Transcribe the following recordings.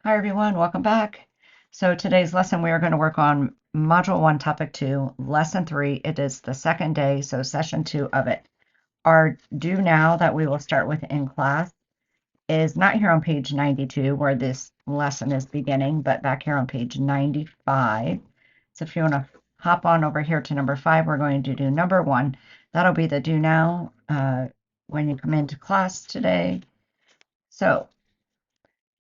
Hi everyone, welcome back. So today's lesson we are going to work on Module 1, Topic 2, Lesson 3. It is the second day, so Session 2 of it. Our do now that we will start with in class is not here on page 92 where this lesson is beginning, but back here on page 95. So if you want to hop on over here to number 5, we're going to do number 1. That'll be the do now when you come into class today. So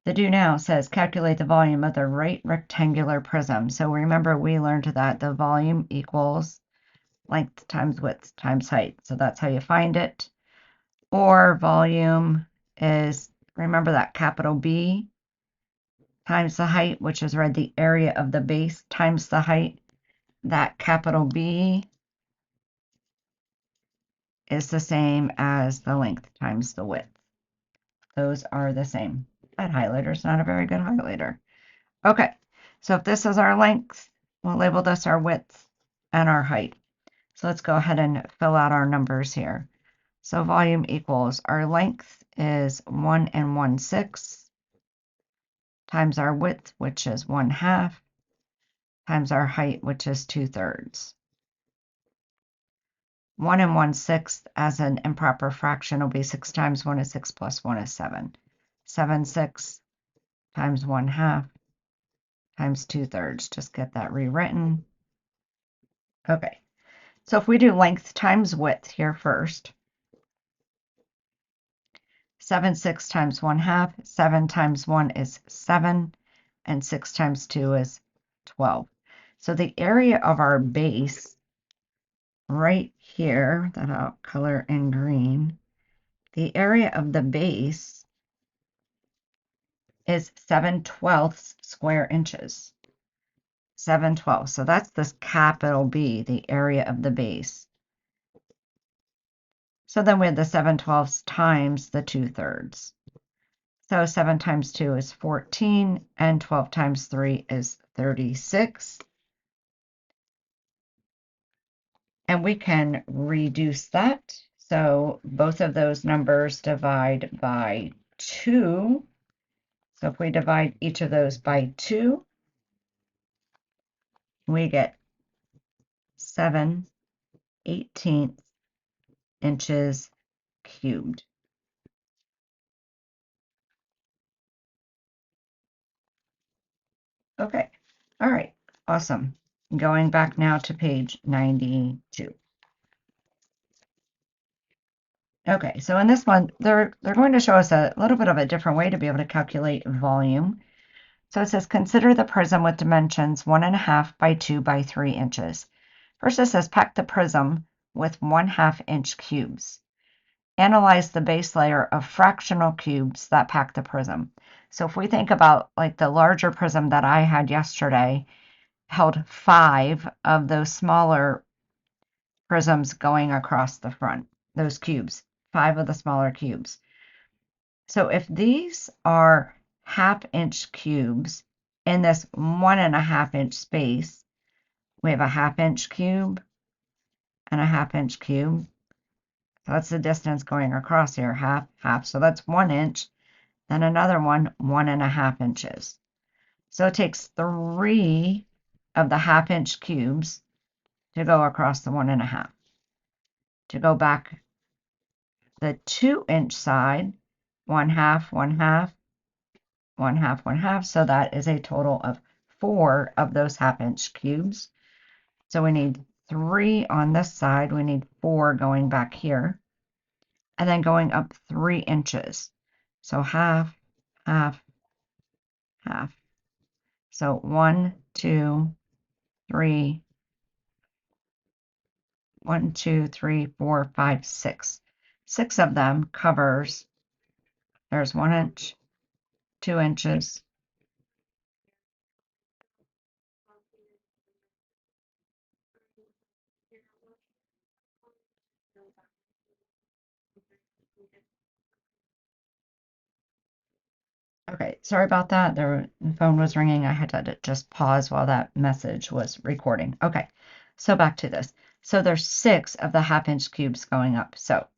the do now says calculate the volume of the right rectangular prism. So remember we learned that the volume equals length times width times height. So that's how you find it. Or volume is, remember that capital B times the height, which is read the area of the base times the height. That capital B is the same as the length times the width. Those are the same. That highlighter's not a very good highlighter. Okay, so if this is our length, we'll label this our width and our height. So let's go ahead and fill out our numbers here. So volume equals our length is 1 1/6 times our width, which is 1/2, times our height, which is 2/3. 1 1/6 as an improper fraction will be 6 times 1 is 6 plus 1 is 7. 7/6 times 1/2 times 2/3. Just get that rewritten. Okay. So if we do length times width here first, 7/6 times 1/2, 7 times 1 is 7, and 6 times 2 is 12. So the area of our base right here, that I'll color in green, the area of the base is 7/12 square inches. 7/12. So that's this capital B, the area of the base. So then we have the 7/12 times the 2/3. So 7 times 2 is 14, and 12 times 3 is 36. And we can reduce that. So both of those numbers divide by 2. So if we divide each of those by 2, we get 7/18 inches cubed. Okay, all right, awesome. Going back now to page 92. Okay, so in this one, they're going to show us a little bit of a different way to be able to calculate volume. So it says, consider the prism with dimensions 1.5 by 2 by 3 inches. First it says, pack the prism with 1/2 inch cubes. Analyze the base layer of fractional cubes that pack the prism. So if we think about like the larger prism that I had yesterday, held 5 of those smaller prisms going across the front, those cubes, 5 of the smaller cubes. So if these are 1/2 inch cubes in this 1.5 inch space, we have a 1/2 inch cube and a 1/2 inch cube. So that's the distance going across here, half, half. So that's 1 inch. Then another one, 1.5 inches. So it takes 3 of the 1/2 inch cubes to go across the 1.5. To go back the 2 inch side, 1/2, 1/2, 1/2, 1/2. So that is a total of 4 of those 1/2 inch cubes. So we need 3 on this side. We need 4 going back here. And then going up 3 inches. So half, half, half. So 1, 2, 3, 1, 2, 3, 4, 5, 6. 6 of them covers, there's 1 inch, 2 inches. Okay, sorry about that. The phone was ringing. I had to just pause while that message was recording. Okay, so back to this. So there's 6 of the 1/2 inch cubes going up. So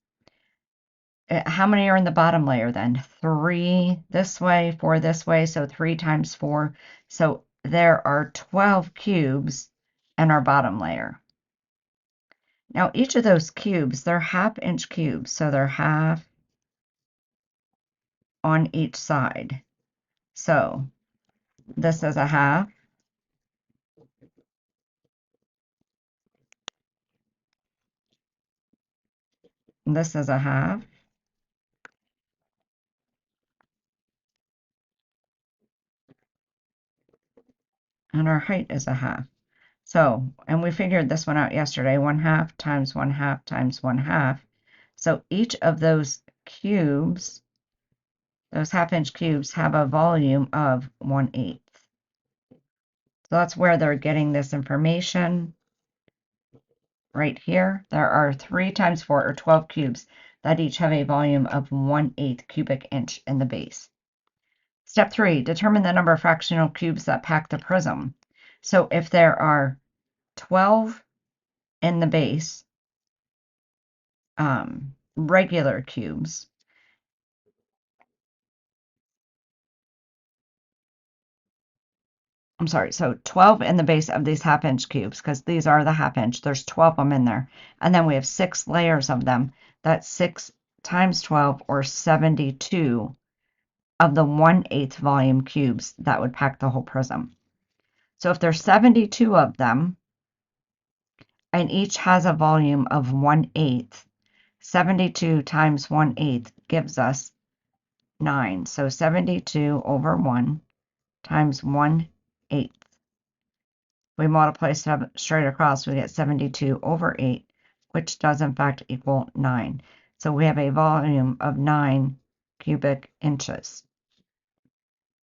How many are in the bottom layer then? 3 this way, 4 this way, so 3 times 4. So there are 12 cubes in our bottom layer. Now each of those cubes, they're half-inch cubes, so they're half on each side. So this is a half. And this is a half. And our height is a half. So, and we figured this one out yesterday, 1/2 times 1/2 times 1/2. So each of those cubes, those half-inch cubes, have a volume of 1/8. So that's where they're getting this information. Right here, there are 3 times 4, or 12 cubes, that each have a volume of 1/8 cubic inch in the base. Step 3, determine the number of fractional cubes that pack the prism. So if there are 12 in the base, regular cubes, I'm sorry, so 12 in the base of these half-inch cubes, because these are the half-inch, there's 12 of them in there. And then we have 6 layers of them. That's 6 times 12, or 72 of the 1/8 volume cubes that would pack the whole prism. So if there's 72 of them, and each has a volume of 1/8, 72 times 1/8 gives us 9. So 72 over 1 times 1/8. We multiply straight across, we get 72 over 8, which does in fact equal 9. So we have a volume of 9 cubic inches.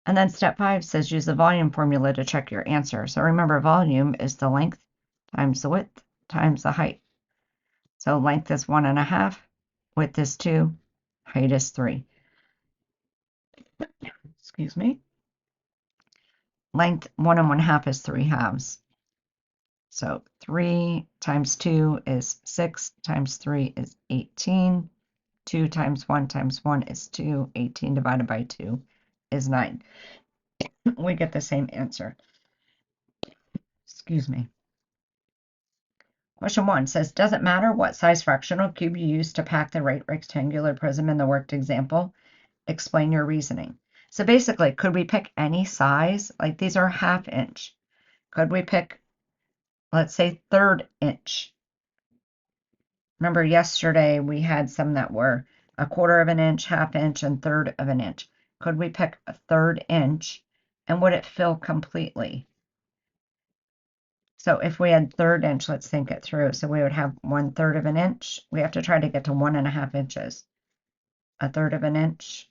And then step 5 says use the volume formula to check your answer. So remember, volume is the length times the width times the height. So length is 1.5, width is 2, height is 3. Excuse me. Length 1 1/2 is 3 halves. So 3 times 2 is 6, times 3 is 18. 2 times 1 times 1 is 2. 18 divided by 2 is 9. We get the same answer. Excuse me. Question 1 says, does it matter what size fractional cube you use to pack the right rectangular prism in the worked example? Explain your reasoning. So basically, could we pick any size? Like these are half-inch. Could we pick, let's say, 1/3 inch? Remember yesterday we had some that were 1/4 of an inch, 1/2 inch, and 1/3 of an inch. Could we pick a 1/3 inch, and would it fill completely? So if we had 1/3 inch, let's think it through. So we would have 1/3 of an inch. We have to try to get to 1.5 inches. 1/3 of an inch,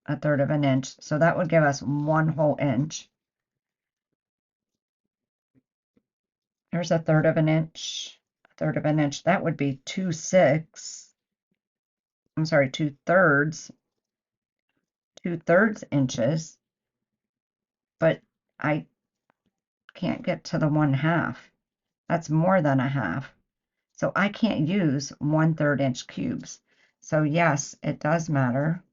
1/3 of an inch. So that would give us 1 whole inch. There's 1/3 of an inch, 1/3 of an inch. That would be 2/3 inches. But I can't get to the 1/2. That's more than a half. So I can't use 1/3 inch cubes. So yes, it does matter.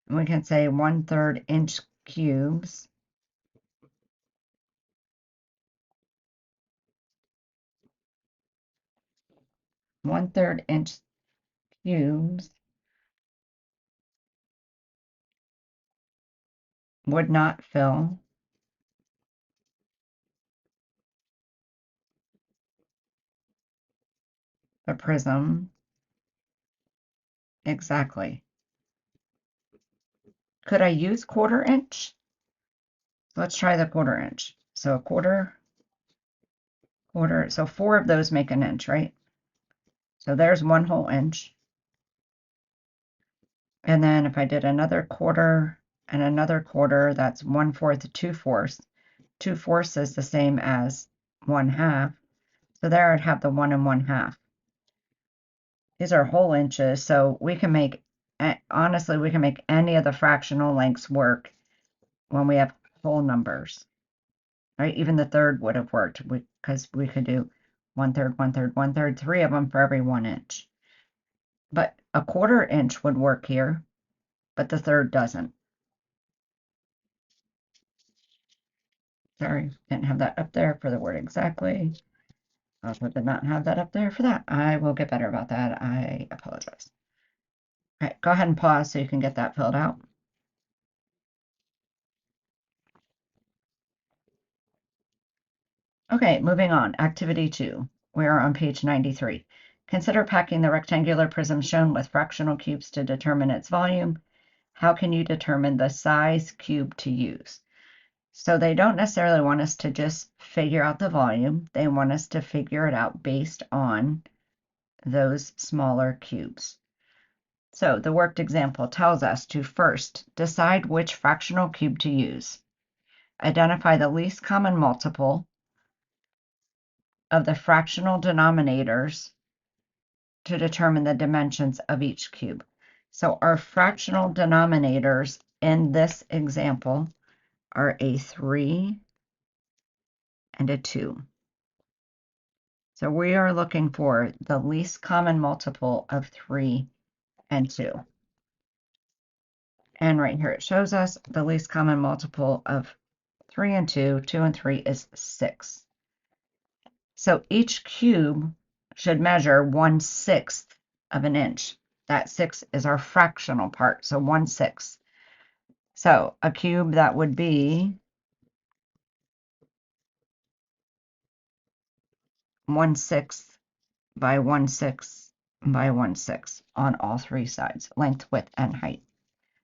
We can say 1/3 inch cubes. One-third inch cubes would not fill the prism exactly. Could I use 1/4 inch? Let's try the 1/4 inch. So a quarter, so 4 of those make an inch, right? So there's 1 whole inch. And then if I did another quarter and another quarter, that's 1/4 to 2/4. 2/4 is the same as 1/2. So there I'd have the 1 1/2. These are whole inches, so we can make, honestly, we can make any of the fractional lengths work when we have whole numbers, right? Even the 1/3 would have worked because we could do 1/3, 1/3, 1/3, 3 of them for every 1 inch. But a 1/4 inch would work here, but the 1/3 doesn't. Sorry, didn't have that up there for the word exactly. Also did not have that up there for that. I will get better about that. I apologize. All right, go ahead and pause so you can get that filled out. Okay, moving on. Activity 2. We are on page 93. Consider packing the rectangular prism shown with fractional cubes to determine its volume. How can you determine the size cube to use? So they don't necessarily want us to just figure out the volume. They want us to figure it out based on those smaller cubes. So the worked example tells us to first decide which fractional cube to use. Identify the least common multiple of the fractional denominators to determine the dimensions of each cube. So our fractional denominators in this example are a 3 and a 2. So we are looking for the least common multiple of 3 and 2. And right here it shows us the least common multiple of 3 and 2, 2 and 3 is 6. So each cube should measure 1/6 of an inch. That 6 is our fractional part, so 1/6. So a cube that would be 1/6 by 1/6 by 1/6 on all 3 sides, length, width, and height.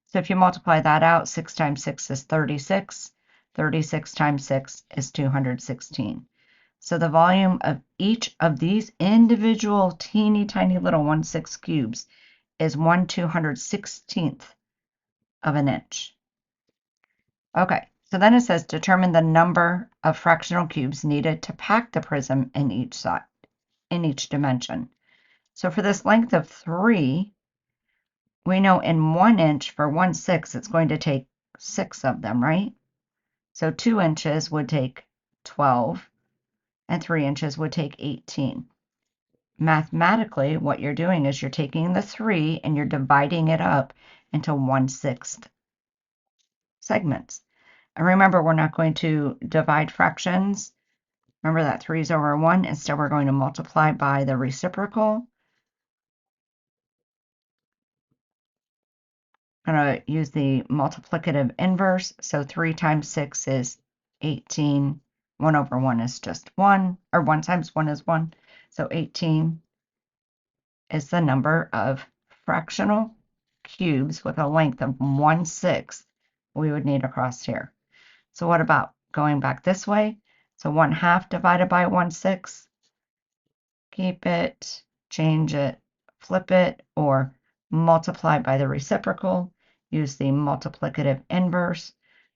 So if you multiply that out, 6 times 6 is 36. 36 times 6 is 216. So the volume of each of these individual teeny tiny little 1/6 cubes is 1/216th of an inch. Okay, so then it says determine the number of fractional cubes needed to pack the prism in each side, in each dimension. So for this length of 3, we know in 1 inch for 1/6, it's going to take 6 of them, right? So 2 inches would take 12, and 3 inches would take 18. Mathematically, what you're doing is you're taking the 3 and you're dividing it up into 1/6 segments. And remember, we're not going to divide fractions. Remember that 3 is over 1. Instead, we're going to multiply by the reciprocal. I'm going to use the multiplicative inverse. So 3 times 6 is 18. 1 over 1 is just 1, or 1 times 1 is 1. So 18 is the number of fractional cubes with a length of 1/6 we would need across here. So what about going back this way? So 1/2 divided by 1/6. Keep it, change it, flip it, or multiply by the reciprocal. Use the multiplicative inverse.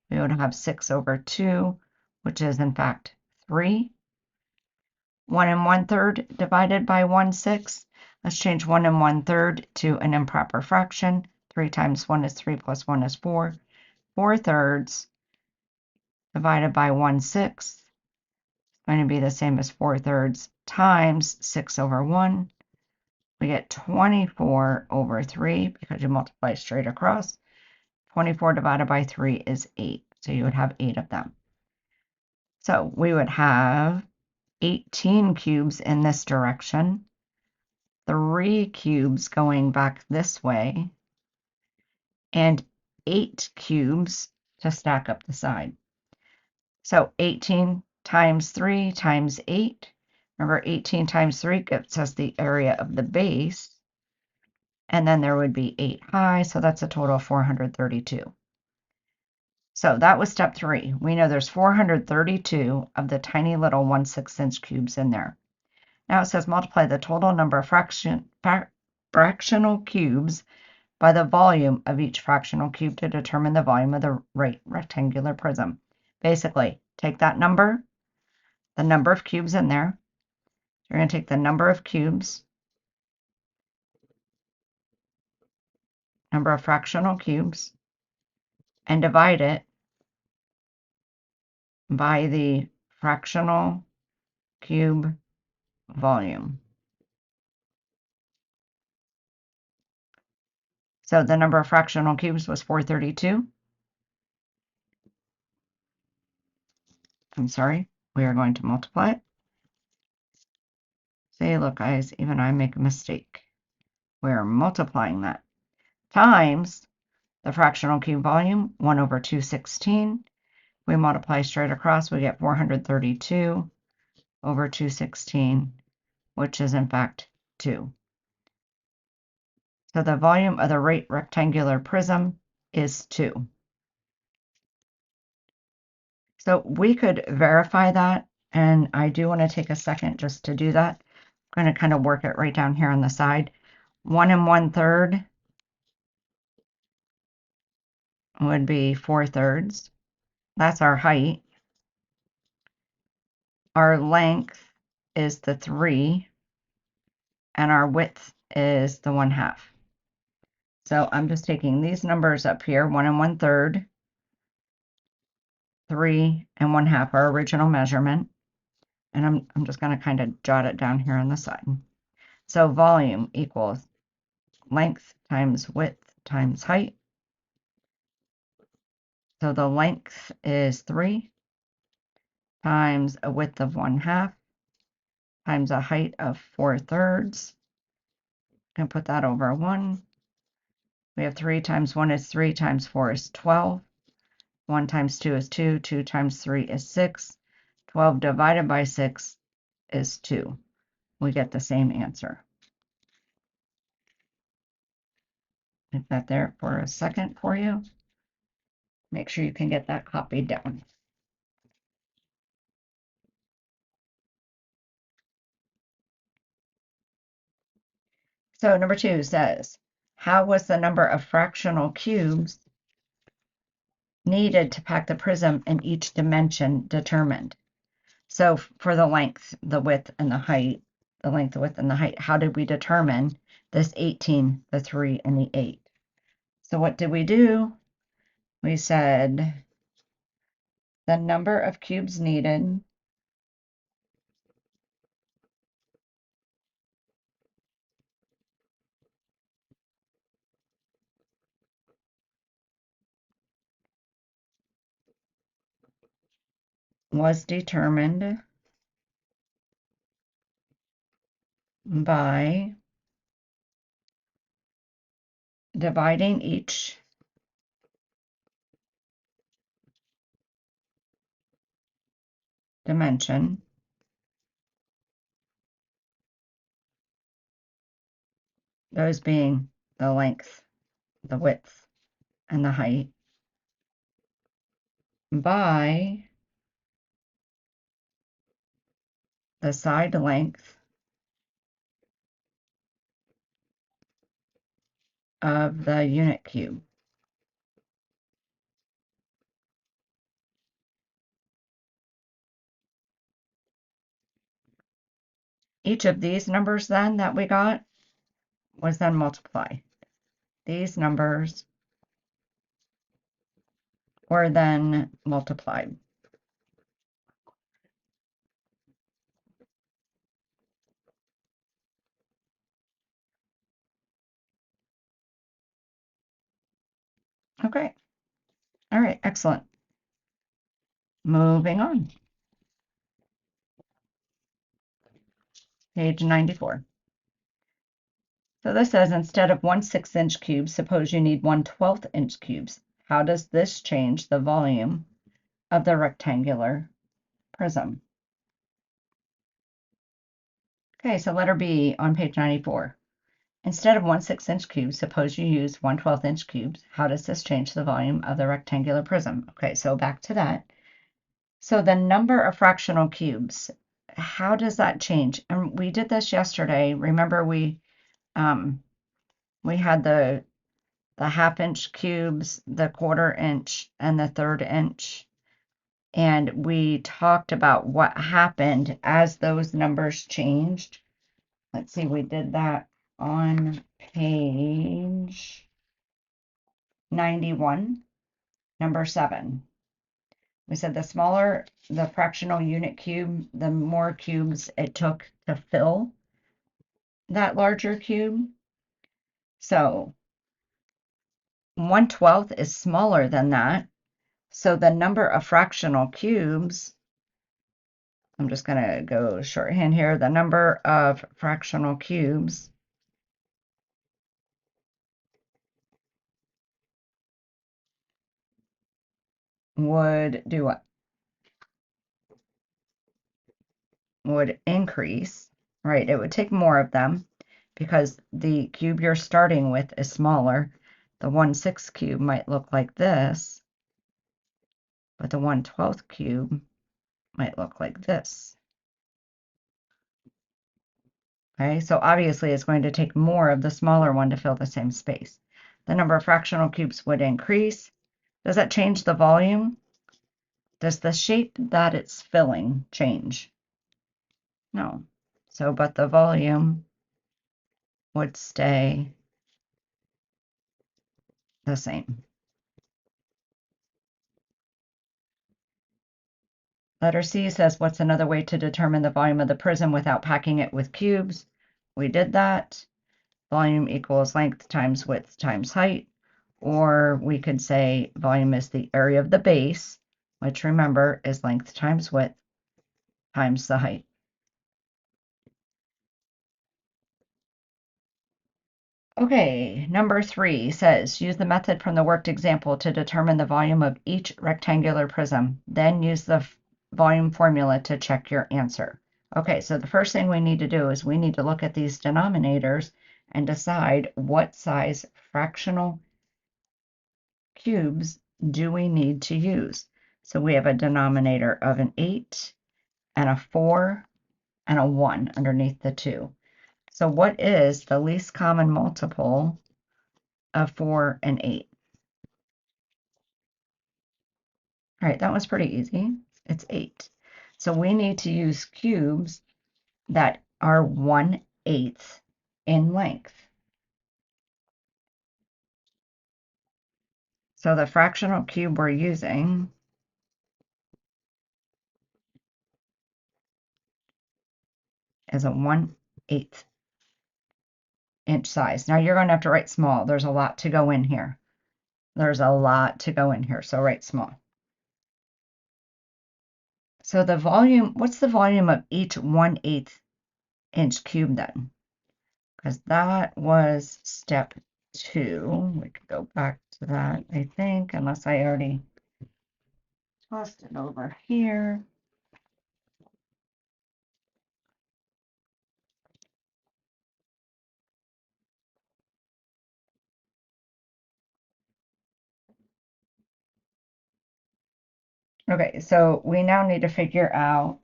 We would have 6 over 2, which is in fact 3. 1 1/3 divided by 1/6. Let's change 1 1/3 to an improper fraction. 3 times 1 is 3 plus 1 is 4. 4/3 divided by 1/6 is going to be the same as 4/3 times 6 over 1. We get 24 over 3 because you multiply straight across. 24 divided by 3 is 8. So you would have 8 of them. So we would have 18 cubes in this direction, 3 cubes going back this way, and 8 cubes to stack up the side. So 18 times 3 times 8. Remember, 18 times 3 gives us the area of the base. And then there would be 8 high, so that's a total of 432. So that was step 3. We know there's 432 of the tiny little 1/6 inch cubes in there. Now it says multiply the total number of fractional cubes by the volume of each fractional cube to determine the volume of the rectangular prism. Basically, take that number, the number of cubes in there. You're going to take the number of cubes, number of fractional cubes, and divide it by the fractional cube volume. So the number of fractional cubes was 432. I'm sorry, we are going to multiply it. See, look, guys, even I make a mistake. We're multiplying that times the fractional cube volume, 1 over 216. We multiply straight across, we get 432 over 216, which is in fact 2. So the volume of the right rectangular prism is 2. So we could verify that, and I do want to take a second just to do that. I'm going to kind of work it right down here on the side. 1 1/3 would be 4/3. That's our height. Our length is the 3, and our width is the 1/2. So I'm just taking these numbers up here, 1 1/3, 3 and 1/2, our original measurement. And I'm just going to kind of jot it down here on the side. So volume equals length times width times height. So the length is 3 times a width of 1/2 times a height of 4/3. Can put that over 1. We have 3 times 1 is 3 times 4 is 12. 1 times 2 is 2. 2 times 3 is 6. 12 divided by 6 is 2. We get the same answer. Leave that there for a second for you. Make sure you can get that copied down. So number 2 says, how was the number of fractional cubes needed to pack the prism in each dimension determined? So for the length, the width, and the height, the length, the width, and the height, how did we determine this 18, the 3, and the 8? So what did we do? We said the number of cubes needed was determined by dividing each dimension those being the length, the width, and the height, by the side length of the unit cube. Each of these numbers then that we got was then multiplied. These numbers were then multiplied. Okay. All right, excellent. Moving on. Page 94. So this says instead of 1 6-inch cube, suppose you need 1 12-inch cubes. How does this change the volume of the rectangular prism? Okay, so letter B on page 94. Instead of 1 6-inch cube, suppose you use 1 12-inch cubes. How does this change the volume of the rectangular prism? Okay, so back to that. So the number of fractional cubes, how does that change? And we did this yesterday. Remember we had the 1/2-inch cubes, the 1/4 inch, and the 1/3 inch. And we talked about what happened as those numbers changed. Let's see, we did that on page 91, number 7. We said the smaller the fractional unit cube, the more cubes it took to fill that larger cube. So 1/12 is smaller than that. So the number of fractional cubes, I'm just going to go shorthand here, the number of fractional cubes would do what? Would increase, right? It would take more of them because the cube you're starting with is smaller. The 1/6 cube might look like this, but the 1/12 cube might look like this. Okay, so obviously it's going to take more of the smaller one to fill the same space. The number of fractional cubes would increase. Does that change the volume? Does the shape that it's filling change? No. So, but the volume would stay the same. Letter C says, what's another way to determine the volume of the prism without packing it with cubes? We did that. Volume equals length times width times height. Or we could say volume is the area of the base, which remember is length times width times the height. Okay, number 3 says, use the method from the worked example to determine the volume of each rectangular prism. Then use the volume formula to check your answer. Okay, so the first thing we need to do is we need to look at these denominators and decide what size fractional cubes do we need to use. So we have a denominator of an 8 and a 4 and a 1 underneath the 2. So what is the least common multiple of 4 and 8? All right, that was pretty easy. It's 8. So we need to use cubes that are 1/8 in length. So the fractional cube we're using is a 1/8 inch size. Now you're going to have to write small. There's a lot to go in here. There's a lot to go in here, so write small. So the volume, what's the volume of each 1/8 inch cube then? Because that was step 2. We could go back to that, I think, unless I already tossed it over here. Okay, so we now need to figure out,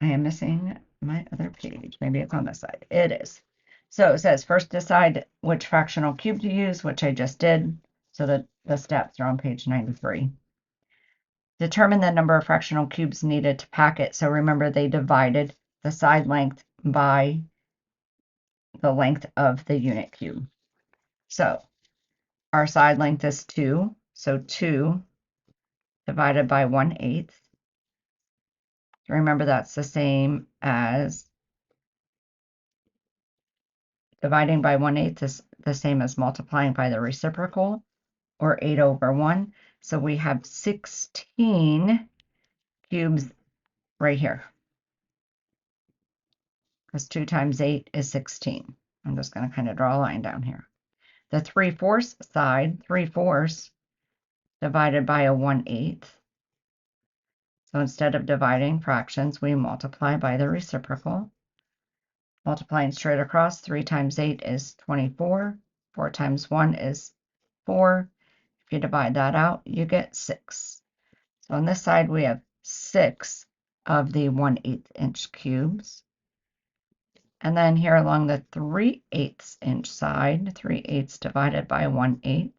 I am missing my other page. Maybe it's on this side. It is. So it says first decide which fractional cube to use, which I just did. So that the steps are on page 93. Determine the number of fractional cubes needed to pack it. So remember they divided the side length by the length of the unit cube. So our side length is 2. So 2 divided by 1/8. Remember that's the same as dividing by 1/8 is the same as multiplying by the reciprocal, or 8/1. So we have 16 cubes right here. Because 2 times 8 is 16. I'm just going to kind of draw a line down here. The 3/4 side, 3/4 divided by a 1/8. So instead of dividing fractions, we multiply by the reciprocal. Multiplying straight across, 3 times 8 is 24. 4 times 1 is 4. If you divide that out, you get 6. So on this side, we have 6 of the 1/8 inch cubes. And then here along the 3/8 inch side, 3/8 divided by 1/8.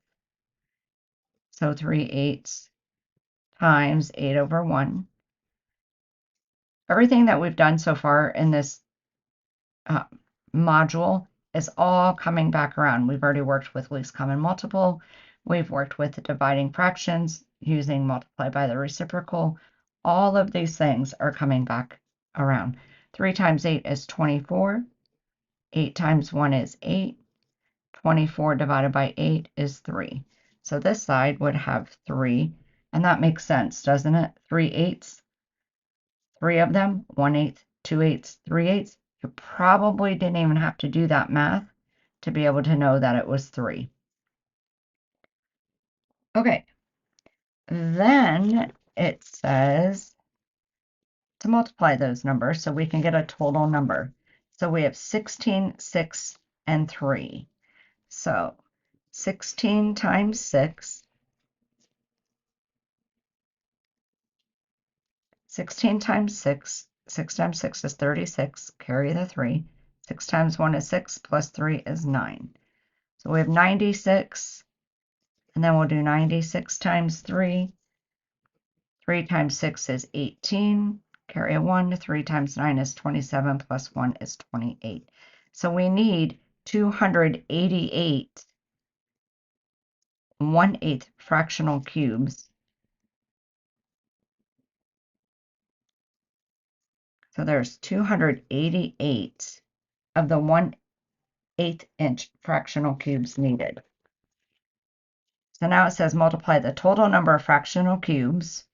So 3/8 times 8/1. Everything that we've done so far in this module is all coming back around. We've already worked with least common multiple. We've worked with dividing fractions using multiply by the reciprocal. All of these things are coming back around. 3 times 8 is 24. 8 times 1 is 8. 24 divided by 8 is 3. So this side would have 3, and that makes sense, doesn't it? 3/8, 3 of them, 1/8, 2/8, 3/8. You probably didn't even have to do that math to be able to know that it was 3. Okay, then it says to multiply those numbers so we can get a total number. So we have 16, 6, and 3. So 16 times 6, 16 times 6, 6 times 6 is 36, carry the 3. 6 times 1 is 6, plus 3 is 9. So we have 96, and then we'll do 96 times 3. 3 times 6 is 18, carry a 1. 3 times 9 is 27, plus 1 is 28. So we need 288 1/8 fractional cubes. So there's 288 of the 1/8 inch fractional cubes needed. So now it says multiply the total number of fractional cubes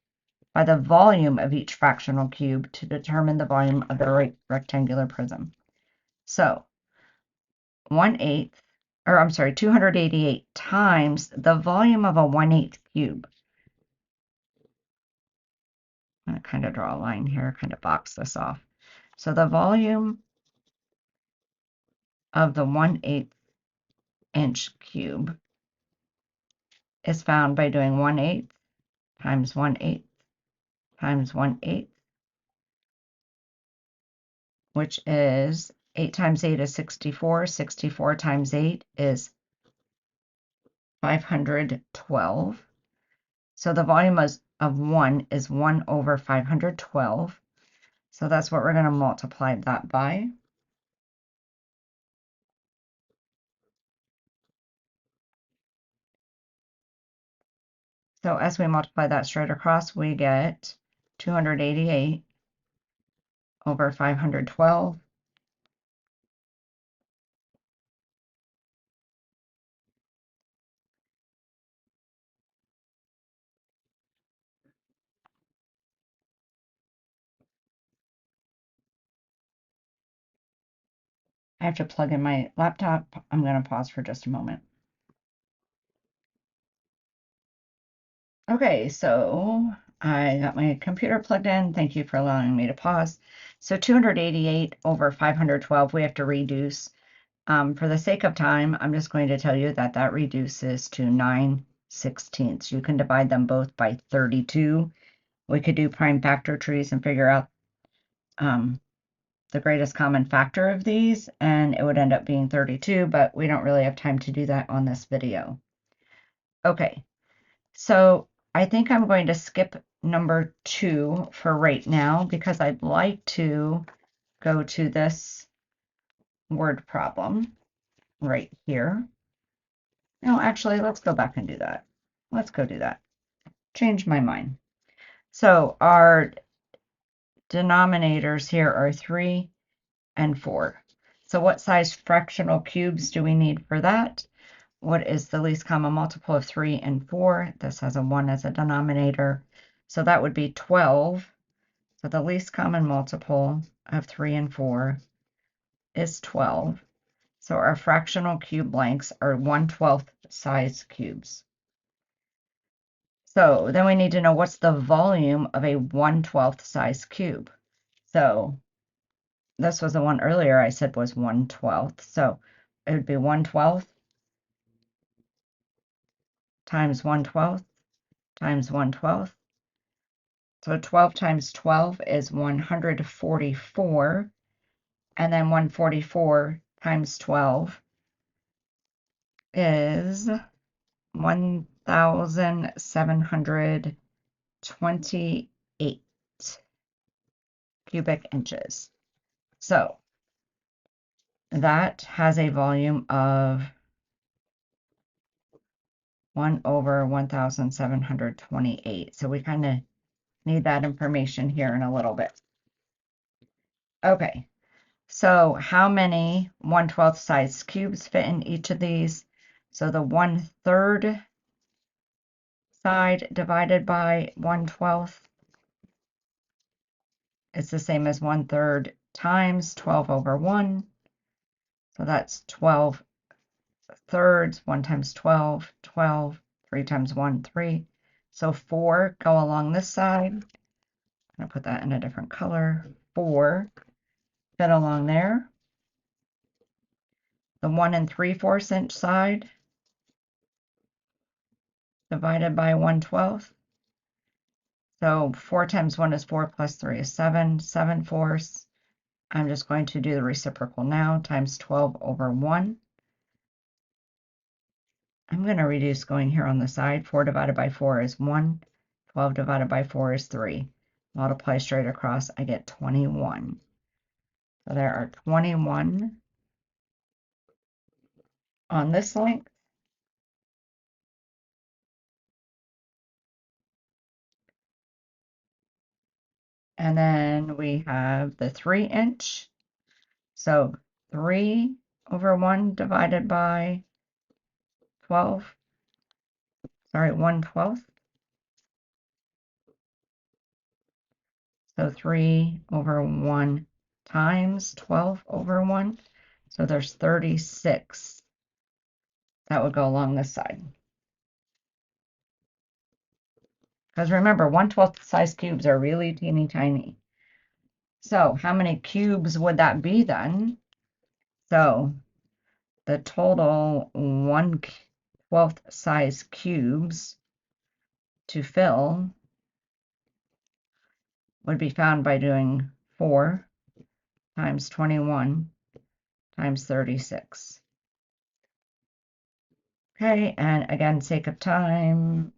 by the volume of each fractional cube to determine the volume of the rectangular prism. So 1/8, or I'm sorry, 288 times the volume of a 1/8 cube. I'm going to kind of draw a line here, kind of box this off. So the volume of the 1/8 inch cube is found by doing 1/8 times 1/8 times 1/8, which is 8 times 8 is 64. 64 times 8 is 512. So the volume of 1 is 1 over 512. So that's what we're going to multiply that by. So as we multiply that straight across, we get 288 over 512. I have to plug in my laptop. I'm going to pause for just a moment. Okay, so I got my computer plugged in. Thank you for allowing me to pause. So 288 over 512, we have to reduce. For the sake of time, I'm just going to tell you that that reduces to 9/16. You can divide them both by 32. We could do prime factor trees and figure out the greatest common factor of these, and it would end up being 32, but we don't really have time to do that on this video. Okay, so I think I'm going to skip number 2 for right now because I'd like to go to this word problem right here. No, actually, let's go back and do that. Let's go do that. Change my mind. So our denominators here are 3 and 4. So what size fractional cubes do we need for that? What is the least common multiple of 3 and 4? This has a 1 as a denominator. So that would be 12. So the least common multiple of 3 and 4 is 12. So our fractional cube lengths are 1/12 size cubes. So then we need to know what's the volume of a 1/12 size cube. So this was the one earlier I said was 1/12. So it would be 1/12 times 1/12 times 1/12. So 12 times 12 is 144. And then 144 times 12 is 1,728 cubic inches. So that has a volume of 1 over 1,728. So we kind of need that information here in a little bit. Okay, so how many 1/12 size cubes fit in each of these? So the 1/3 side divided by 1/12 is the same as 1/3 times 12 over 1. So that's 12 thirds, 1 times 12, 12, 3 times 1, 3. So 4 go along this side. I'm going to put that in a different color. 4 fit along there. The 1 3/4 inch side divided by 1/12. So 4 times 1 is 4 plus 3 is 7. 7/4. I'm just going to do the reciprocal now, times 12 over 1. I'm going to reduce going here on the side. 4 divided by 4 is 1. 12 divided by 4 is 3. Multiply straight across, I get 21. So there are 21 on this length. And then we have the 3 inch. So 3 over 1 divided by 12. Sorry, 1/12. So 3 over 1 times 12 over 1. So there's 36 that would go along this side. Because remember, 1/12 size cubes are really teeny tiny. So how many cubes would that be then? So the total 1/12 size cubes to fill would be found by doing 4 times 21 times 36. Okay, and again, sake of time,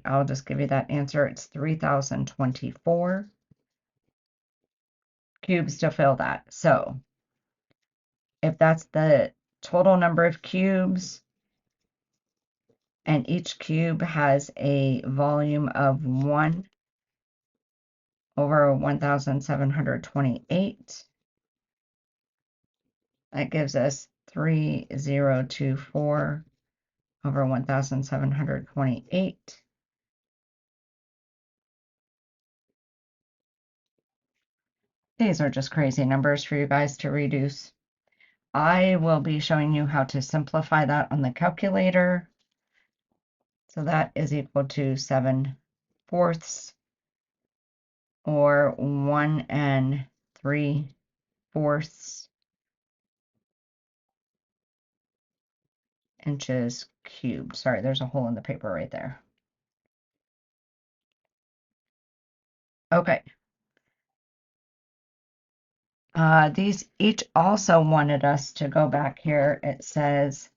I'll just give you that answer. It's 3,024 cubes to fill that. So if that's the total number of cubes, and each cube has a volume of 1 over 1,728, that gives us 3,024 over 1,728. These are just crazy numbers for you guys to reduce. I will be showing you how to simplify that on the calculator. So that is equal to 7/4 or 1 3/4 inches cubed. Sorry, there's a hole in the paper right there. Okay. These each also wanted us to go back here. It says,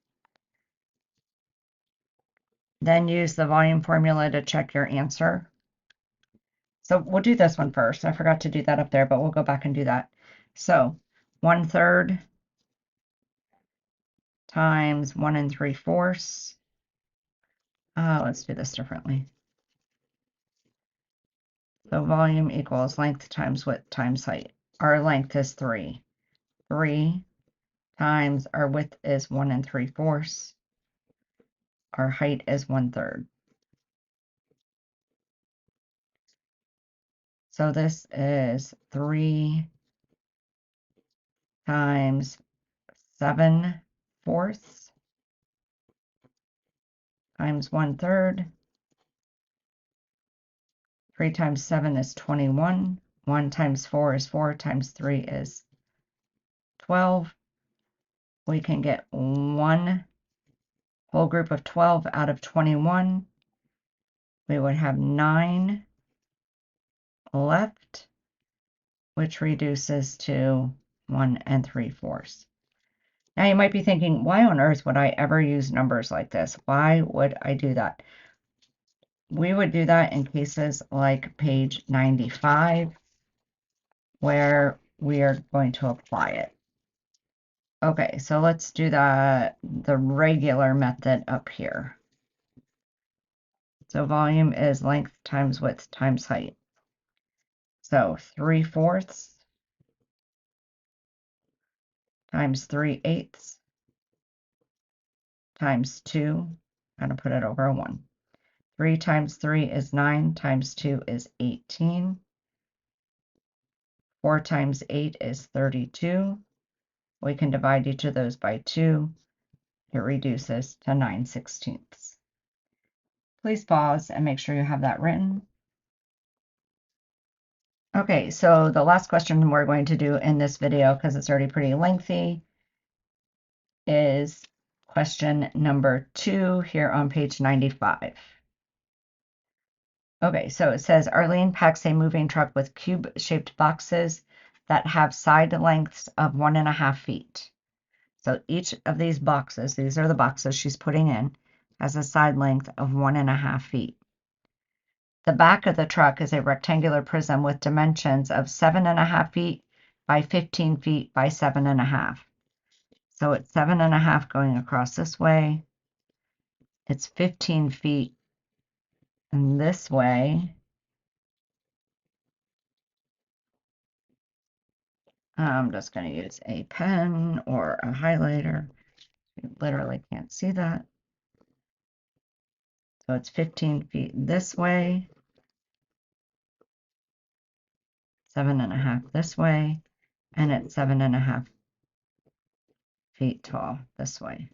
then use the volume formula to check your answer. So we'll do this one first. I forgot to do that up there, but we'll go back and do that. So 1/3 times 1 3/4. Let's do this differently. So volume equals length times width times height. Our length is 3. 3 times our width is 1 3/4. Our height is 1/3. So this is 3 times 7/4 times 1/3. 3 times 7 is 21. 1 times 4 is 4 times 3 is 12. We can get one whole group of 12 out of 21. We would have 9 left, which reduces to 1 3/4. Now you might be thinking, why on earth would I ever use numbers like this? Why would I do that? We would do that in cases like page 95, where we are going to apply it. Okay, so let's do the regular method up here. So volume is length times width times height. So 3/4 times 3/8 times 2. I'm going to put it over a 1. 3 times 3 is 9, times 2 is 18. 4 times 8 is 32. We can divide each of those by 2. It reduces to 9/16. Please pause and make sure you have that written. Okay, so the last question we're going to do in this video, because it's already pretty lengthy, is question number 2 here on page 95. Okay, so it says Arlene packs a moving truck with cube-shaped boxes that have side lengths of 1.5 feet. So each of these boxes, these are the boxes she's putting in, has a side length of 1.5 feet. The back of the truck is a rectangular prism with dimensions of 7.5 feet by 15 feet by 7.5. So it's 7.5 going across this way. It's 15 feet in this way. I'm just going to use a pen or a highlighter. You literally can't see that. So it's 15 feet this way, 7.5 this way, and it's 7.5 feet tall this way.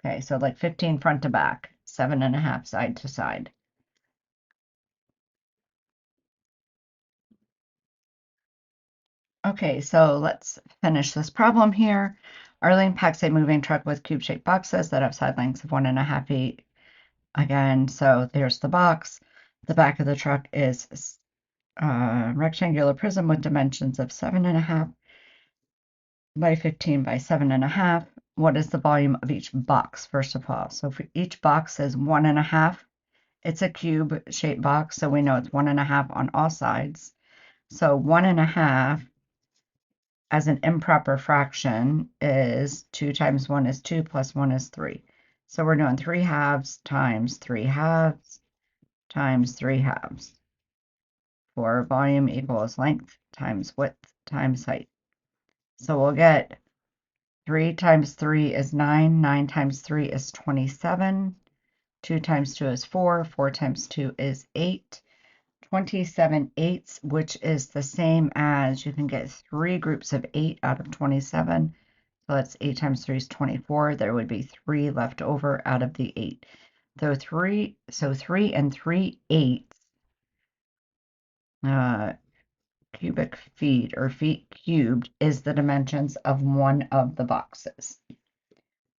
Okay, so like 15 front to back, 7.5 side to side. Okay, so let's finish this problem here. Arlene packs a moving truck with cube-shaped boxes that have side lengths of 1.5 feet. Again, so there's the box. The back of the truck is a rectangular prism with dimensions of 7.5 by 15 by 7.5. What is the volume of each box, first of all? So for each box is 1.5. It's a cube-shaped box, so we know it's 1.5 on all sides. So 1.5 as an improper fraction is 2 times 1 is 2 plus 1 is 3. So we're doing 3 halves times 3 halves times 3 halves. For volume equals length times width times height. So we'll get 3 times 3 is 9, 9 times 3 is 27, 2 times 2 is 4, 4 times 2 is 8, 27/8, which is the same as you can get 3 groups of 8 out of 27. So that's 8 times 3 is 24. There would be 3 left over out of the 8. So 3 and 3/8 cubic feet or feet cubed is the dimensions of one of the boxes.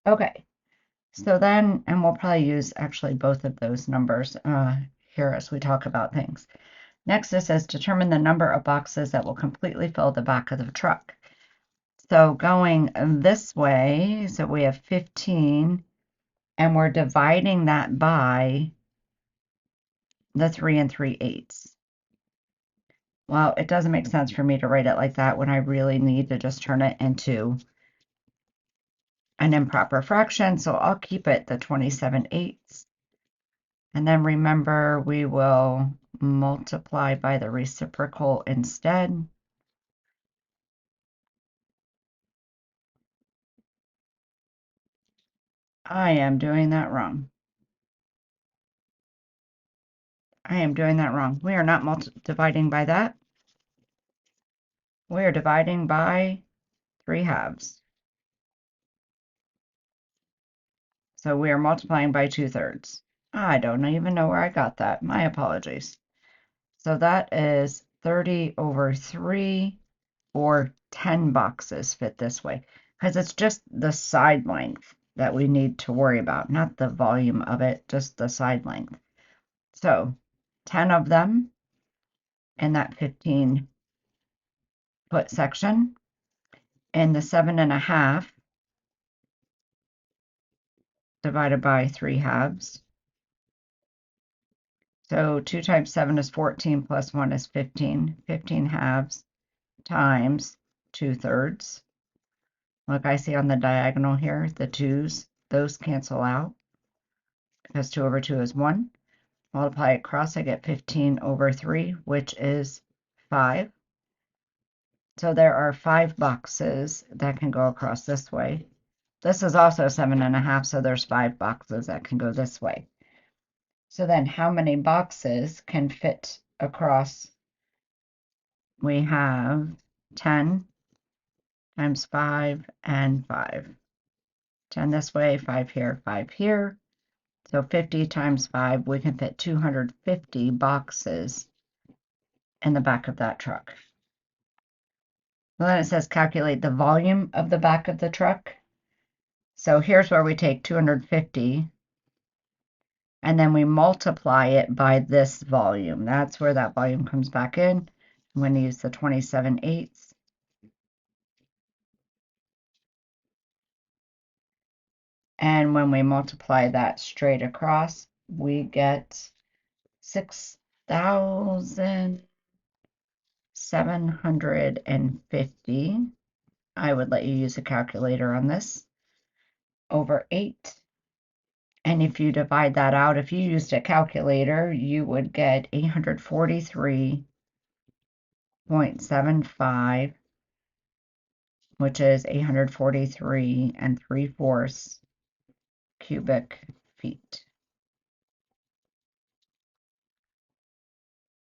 Okay, so then, and we'll probably use actually both of those numbers here as we talk about things. Next, it says determine the number of boxes that will completely fill the back of the truck. So going this way, so we have 15, and we're dividing that by the 3 and 3/8. Well, it doesn't make sense for me to write it like that when I really need to just turn it into an improper fraction, so I'll keep it the 27/8. And then remember, we will multiply by the reciprocal instead. I am doing that wrong. I am doing that wrong. We are not dividing by that. We are dividing by 3 halves. So we are multiplying by 2/3. I don't even know where I got that. My apologies. So that is 30 over 3, or 10 boxes fit this way, because it's just the side length that we need to worry about, not the volume of it, just the side length. So 10 of them in that 15-foot section, and the 7.5 divided by 3 halves So 2 times 7 is 14 plus 1 is 15. 15 halves times 2/3. Look, I see on the diagonal here, the 2's, those cancel out because 2 over 2 is 1. Multiply it across, I get 15 over 3, which is 5. So there are 5 boxes that can go across this way. This is also 7.5, so there's 5 boxes that can go this way. So then how many boxes can fit across? We have 10 times 5 and 5. 10 this way, 5 here, 5 here. So 50 times 5, we can fit 250 boxes in the back of that truck. Well, then it says calculate the volume of the back of the truck. So here's where we take 250 and then we multiply it by this volume. That's where that volume comes back in. I'm going to use the 27/8. And when we multiply that straight across, we get 6,750. I would let you use a calculator on this, over 8. And if you divide that out, if you used a calculator, you would get 843.75, which is 843 3/4 cubic feet.